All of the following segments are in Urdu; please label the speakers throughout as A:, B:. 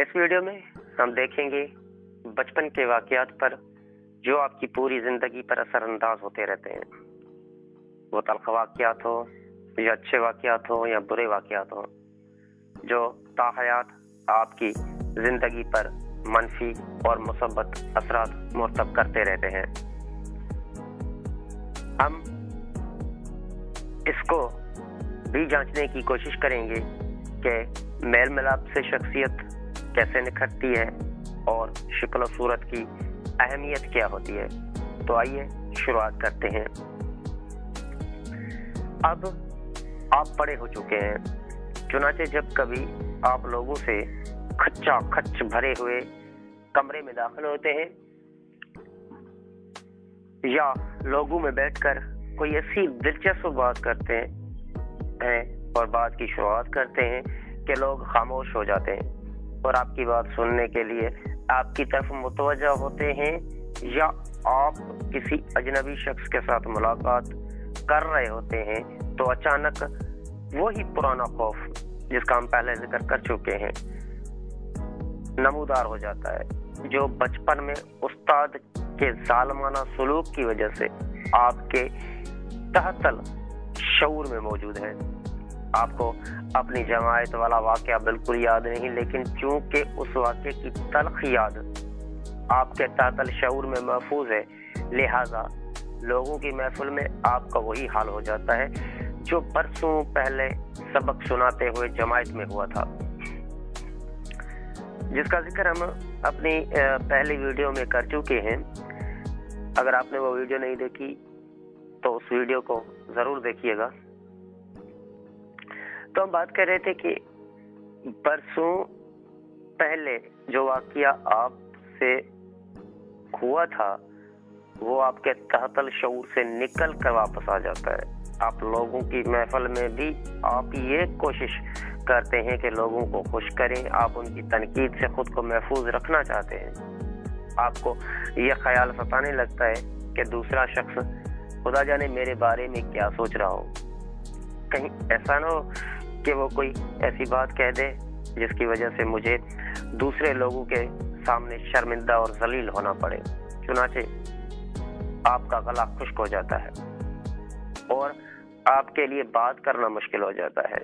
A: اس ویڈیو میں ہم دیکھیں گے بچپن کے واقعات پر جو آپ کی پوری زندگی پر اثر انداز ہوتے رہتے ہیں. وہ تلخ واقعات ہو یا اچھے واقعات ہو یا برے واقعات ہو جو تاحیات آپ کی زندگی پر منفی اور مثبت اثرات مرتب کرتے رہتے ہیں. ہم اس کو بھی جانچنے کی کوشش کریں گے کہ میل ملاپ سے شخصیت کیسے نکھرتی ہے اور شکل و صورت کی اہمیت کیا ہوتی ہے. تو آئیے شروعات کرتے ہیں. اب آپ بڑے ہو چکے ہیں، چنانچہ جب کبھی آپ لوگوں سے کھچا کھچ بھرے ہوئے کمرے میں داخل ہوتے ہیں یا لوگوں میں بیٹھ کر کوئی ایسی دلچسپ بات کرتے ہیں اور بات کی شروعات کرتے ہیں کہ لوگ خاموش ہو جاتے ہیں اور آپ کی بات سننے کے لیے آپ کی طرف متوجہ ہوتے ہیں، یا آپ کسی اجنبی شخص کے ساتھ ملاقات کر رہے ہوتے ہیں تو اچانک وہی پرانا خوف جس کا ہم پہلے ذکر کر چکے ہیں نمودار ہو جاتا ہے، جو بچپن میں استاد کے ظالمانہ سلوک کی وجہ سے آپ کے تحت شعور میں موجود ہے. آپ کو اپنی جماعت والا واقعہ بالکل یاد نہیں، لیکن چونکہ اس واقعے کی تلخ یاد آپ کے تحت شعور میں محفوظ ہے، لہذا لوگوں کی محفل میں آپ کا وہی حال ہو جاتا ہے جو برسوں پہلے سبق سناتے ہوئے جماعت میں ہوا تھا، جس کا ذکر ہم اپنی پہلی ویڈیو میں کر چکے ہیں. اگر آپ نے وہ ویڈیو نہیں دیکھی تو اس ویڈیو کو ضرور دیکھیے گا. تو ہم بات کر رہے تھے کہ برسوں پہلے جو واقعہ آپ سے ہوا تھا وہ آپ کے تحت الشعور سے نکل کر واپس آ جاتا ہے. آپ لوگوں کی محفل میں بھی آپ یہ کوشش کرتے ہیں کہ لوگوں کو خوش کریں، آپ ان کی تنقید سے خود کو محفوظ رکھنا چاہتے ہیں. آپ کو یہ خیال ستانے لگتا ہے کہ دوسرا شخص خدا جانے میرے بارے میں کیا سوچ رہا ہو، کہیں ایسا نہ ہو کہ وہ کوئی ایسی بات کہہ دے جس کی وجہ سے مجھے دوسرے لوگوں کے سامنے شرمندہ اور ذلیل ہونا پڑے. چنانچہ آپ کا گلا خشک ہو جاتا ہے اور آپ کے لیے بات کرنا مشکل ہو جاتا ہے.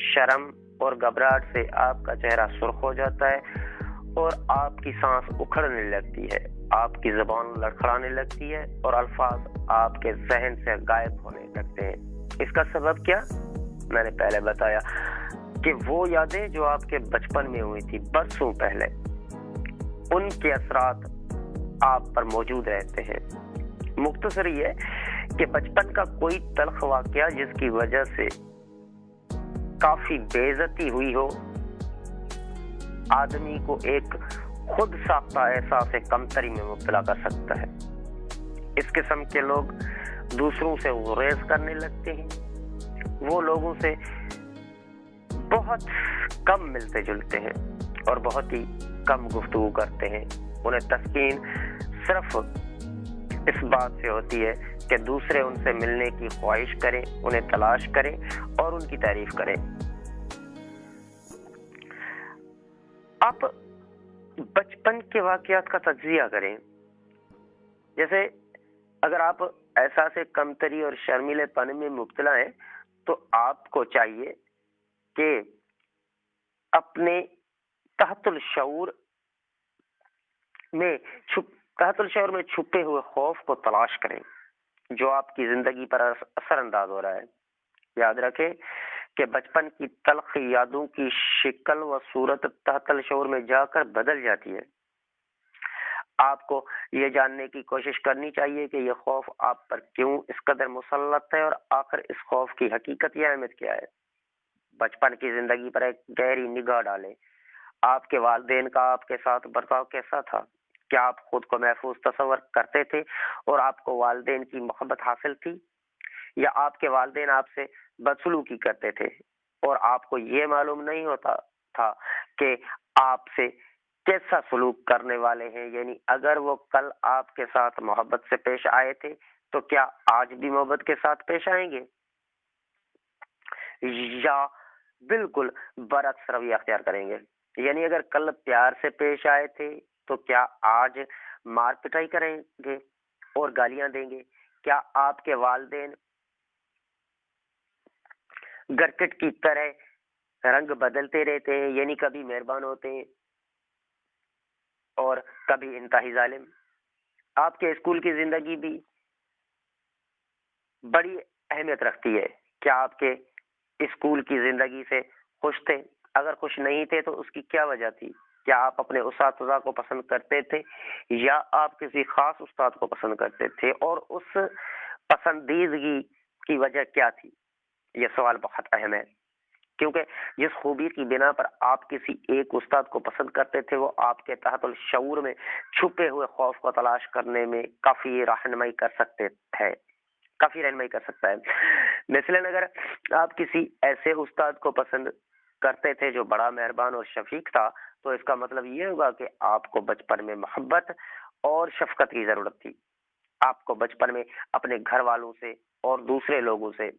A: شرم اور گھبراہٹ سے آپ کا چہرہ سرخ ہو جاتا ہے اور آپ کی سانس اکھڑنے لگتی ہے، آپ کی زبان لڑکھڑانے لگتی ہے اور الفاظ آپ کے ذہن سے غائب ہونے لگتے ہیں. اس کا سبب کیا؟ میں نے پہلے بتایا کہ وہ یادیں جو آپ کے بچپن میں ہوئی تھی برسوں پہلے، ان کے اثرات آپ پر موجود رہتے ہیں. مختصر یہ کہ بچپن کا کوئی تلخ واقعہ جس کی وجہ سے کافی بے عزتی ہوئی ہو، آدمی کو ایک خود ساختہ احساس کمتری میں مبتلا کر سکتا ہے. اس قسم کے لوگ دوسروں سے گریز کرنے لگتے ہیں، وہ لوگوں سے بہت کم ملتے جلتے ہیں اور بہت ہی کم گفتگو کرتے ہیں. انہیں تسکین صرف اس بات سے ہوتی ہے کہ دوسرے ان سے ملنے کی خواہش کریں، انہیں تلاش کریں اور ان کی تعریف کریں. آپ بچپن کے واقعات کا تجزیہ کریں. جیسے اگر آپ احساس کمتری اور شرمیلے پن میں مبتلا ہیں تو آپ کو چاہیے کہ اپنے تحت الشعور میں چھپے ہوئے خوف کو تلاش کریں جو آپ کی زندگی پر اثر انداز ہو رہا ہے. یاد رکھیں کہ بچپن کی تلخ یادوں کی شکل و صورت تحت الشعور میں جا کر بدل جاتی ہے. آپ کو یہ جاننے کی کوشش کرنی چاہیے کہ یہ خوف آپ پر کیوں اس قدر مسلط ہے اور آخر اس خوف کی حقیقت یا اہمیت کیا ہے. بچپن کی زندگی پر ایک گہری نگاہ ڈالیں. آپ کے والدین کا آپ کے ساتھ برتاؤ کیسا تھا؟ کیا آپ خود کو محفوظ تصور کرتے تھے اور آپ کو والدین کی محبت حاصل تھی، یا آپ کے والدین آپ سے بدسلوکی کرتے تھے اور آپ کو یہ معلوم نہیں ہوتا تھا کہ آپ سے کیسا سلوک کرنے والے ہیں؟ یعنی اگر وہ کل آپ کے ساتھ محبت سے پیش آئے تھے تو کیا آج بھی محبت کے ساتھ پیش آئیں گے، یا بالکل برعکس رویہ اختیار کریں گے؟ یعنی اگر کل پیار سے پیش آئے تھے تو کیا آج مار پٹائی کریں گے اور گالیاں دیں گے؟ کیا آپ کے والدین گرکٹ کی طرح رنگ بدلتے رہتے ہیں، یعنی کبھی مہربان ہوتے ہیں اور کبھی انتہائی ظالم؟ آپ کے اسکول کی زندگی بھی بڑی اہمیت رکھتی ہے. کیا آپ کے اسکول کی زندگی سے خوش تھے؟ اگر خوش نہیں تھے تو اس کی کیا وجہ تھی؟ کیا آپ اپنے اساتذہ کو پسند کرتے تھے یا آپ کسی خاص استاد کو پسند کرتے تھے، اور اس پسندیدگی کی وجہ کیا تھی؟ یہ سوال بہت اہم ہے، کیونکہ جس خوبی کی بنا پر آپ کسی ایک استاد کو پسند کرتے تھے وہ آپ کے تحت الشعور میں چھپے ہوئے خوف کو تلاش کرنے میں کافی رہنمائی کر سکتا ہے. مثلاً اگر آپ کسی ایسے استاد کو پسند کرتے تھے جو بڑا مہربان اور شفیق تھا، تو اس کا مطلب یہ ہوگا کہ آپ کو بچپن میں محبت اور شفقت کی ضرورت تھی. آپ کو بچپن میں اپنے گھر والوں سے اور دوسرے لوگوں سے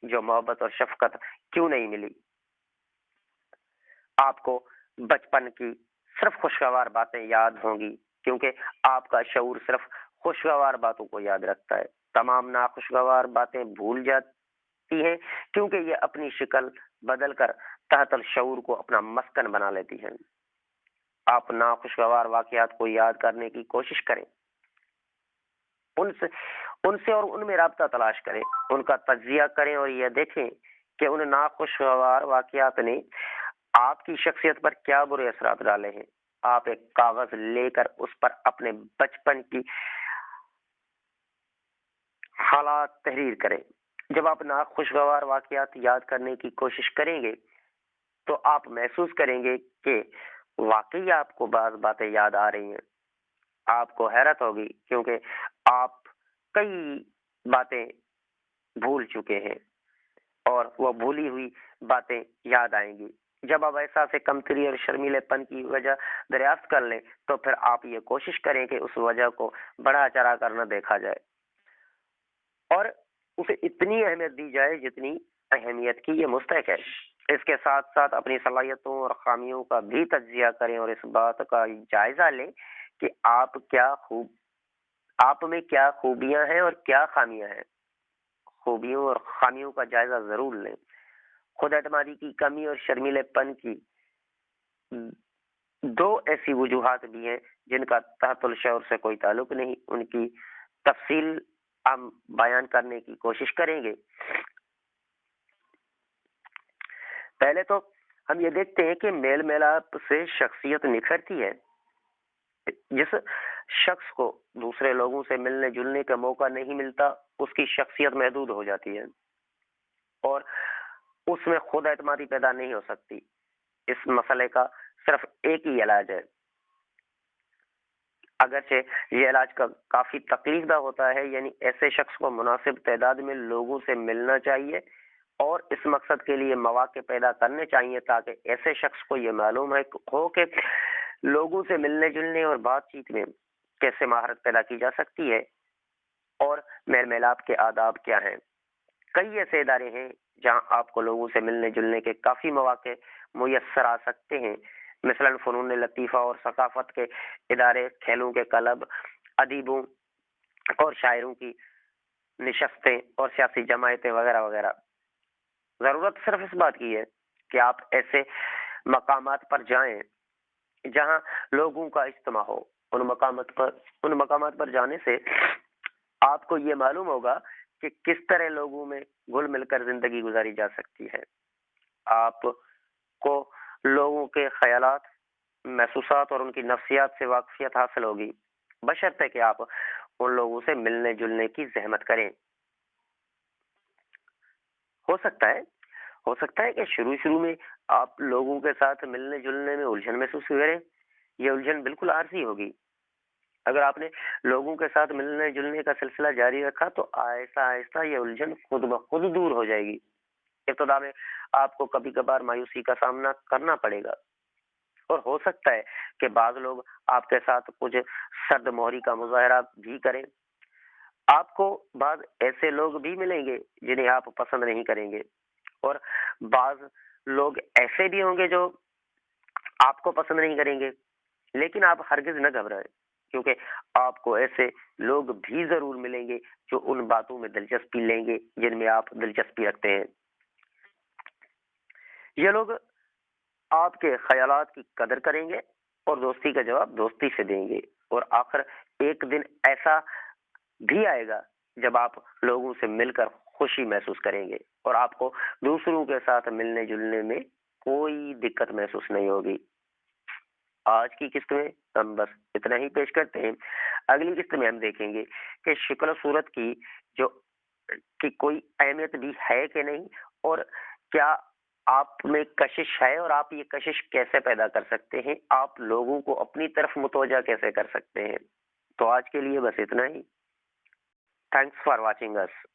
A: جو محبت اور شفقت کیوں نہیں ملی؟ آپ کو بچپن کی صرف خوشگوار باتیں یاد ہوں گی، کیونکہ آپ کا شعور صرف خوشگوار باتوں کو یاد رکھتا ہے. تمام ناخوشگوار باتیں بھول جاتی ہیں، کیونکہ یہ اپنی شکل بدل کر تحت الشعور کو اپنا مسکن بنا لیتی ہیں. آپ ناخوشگوار واقعات کو یاد کرنے کی کوشش کریں، ان سے اور ان میں رابطہ تلاش کریں، ان کا تجزیہ کریں اور یہ دیکھیں کہ ان ناخوشگوار واقعات نے آپ کی شخصیت پر کیا برے اثرات ڈالے ہیں. آپ ایک کاغذ لے کر اس پر اپنے بچپن کی حالات تحریر کریں. جب آپ ناخوشگوار واقعات یاد کرنے کی کوشش کریں گے تو آپ محسوس کریں گے کہ واقعی آپ کو بعض باتیں یاد آ رہی ہیں. آپ کو حیرت ہوگی کیونکہ آپ کئی باتیں بھول چکے ہیں اور وہ بھولی ہوئی باتیں یاد آئیں گی. جب آپ احساس کمتری اور شرمیلے پن کی وجہ دریافت کر لیں تو پھر آپ یہ کوشش کریں کہ اس وجہ کو بڑا چڑھا کر نہ دیکھا جائے اور اسے اتنی اہمیت دی جائے جتنی اہمیت کی یہ مستحق ہے. اس کے ساتھ ساتھ اپنی صلاحیتوں اور خامیوں کا بھی تجزیہ کریں اور اس بات کا جائزہ لیں کہ آپ میں کیا خوبیاں ہیں اور کیا خامیاں ہیں. خوبیوں اور خامیوں کا جائزہ ضرور لیں. خود اعتمادی کی کمی اور شرمیلے پن کی دو ایسی وجوہات بھی ہیں جن کا تحت الشعور سے کوئی تعلق نہیں. ان کی تفصیل ہم بیان کرنے کی کوشش کریں گے. پہلے تو ہم یہ دیکھتے ہیں کہ میل میلاپ سے شخصیت نکھرتی ہے. جس شخص کو دوسرے لوگوں سے ملنے جلنے کا موقع نہیں ملتا اس کی شخصیت محدود ہو جاتی ہے اور اس میں خود اعتمادی پیدا نہیں ہو سکتی. اس مسئلے کا صرف ایک ہی علاج ہے، اگرچہ یہ علاج کا کافی تکلیف دہ ہوتا ہے. یعنی ایسے شخص کو مناسب تعداد میں لوگوں سے ملنا چاہیے اور اس مقصد کے لیے مواقع پیدا کرنے چاہیے تاکہ ایسے شخص کو یہ معلوم ہو کہ لوگوں سے ملنے جلنے اور بات چیت میں کیسے مہارت پیدا کی جا سکتی ہے اور میل میلاپ کے آداب کیا ہیں. کئی ایسے ادارے ہیں جہاں آپ کو لوگوں سے ملنے جلنے کے کافی مواقع میسر آ سکتے ہیں. مثلاً فنون لطیفہ اور ثقافت کے ادارے، کھیلوں کے کلب، ادیبوں اور شاعروں کی نشستیں اور سیاسی جماعتیں وغیرہ وغیرہ. ضرورت صرف اس بات کی ہے کہ آپ ایسے مقامات پر جائیں جہاں لوگوں کا اجتماع ہو. ان مقامات پر جانے سے آپ کو یہ معلوم ہوگا کہ کس طرح لوگوں میں گھل مل کر زندگی گزاری جا سکتی ہے. آپ کو لوگوں کے خیالات، محسوسات اور ان کی نفسیات سے واقفیت حاصل ہوگی، بشرطے کہ آپ ان لوگوں سے ملنے جلنے کی زحمت کریں. ہو سکتا ہے کہ شروع میں آپ لوگوں کے ساتھ ملنے جلنے میں الجھن محسوس کریں. یہ الجھن بالکل عارضی ہوگی. اگر آپ نے لوگوں کے ساتھ ملنے جلنے کا سلسلہ جاری رکھا تو آہستہ آہستہ یہ الجھن خود بخود دور ہو جائے گی. ابتدا میں آپ کو کبھی کبھار مایوسی کا سامنا کرنا پڑے گا اور ہو سکتا ہے کہ بعض لوگ آپ کے ساتھ کچھ سرد مہری کا مظاہرہ بھی کریں. آپ کو بعض ایسے لوگ بھی ملیں گے جنہیں آپ پسند نہیں کریں گے اور بعض لوگ ایسے بھی ہوں گے جو آپ کو پسند نہیں کریں گے، لیکن آپ ہرگز نہ گھبرائیں، کیونکہ آپ کو ایسے لوگ بھی ضرور ملیں گے جو ان باتوں میں دلچسپی لیں گے جن میں آپ دلچسپی رکھتے ہیں۔ یہ لوگ آپ کے خیالات کی قدر کریں گے اور دوستی کا جواب دوستی سے دیں گے، اور آخر ایک دن ایسا بھی آئے گا جب آپ لوگوں سے مل کر خوشی محسوس کریں گے اور آپ کو دوسروں کے ساتھ ملنے جلنے میں کوئی دقت محسوس نہیں ہوگی۔ آج کی قسط میں ہم بس اتنا ہی پیش کرتے ہیں۔ اگلی قسط میں ہم دیکھیں گے کہ شکل و صورت کی جو کی کوئی اہمیت بھی ہے کہ نہیں، اور کیا آپ میں کشش ہے اور آپ یہ کشش کیسے پیدا کر سکتے ہیں، آپ لوگوں کو اپنی طرف متوجہ کیسے کر سکتے ہیں۔ تو آج کے لیے بس اتنا ہی۔ Thanks for watching us.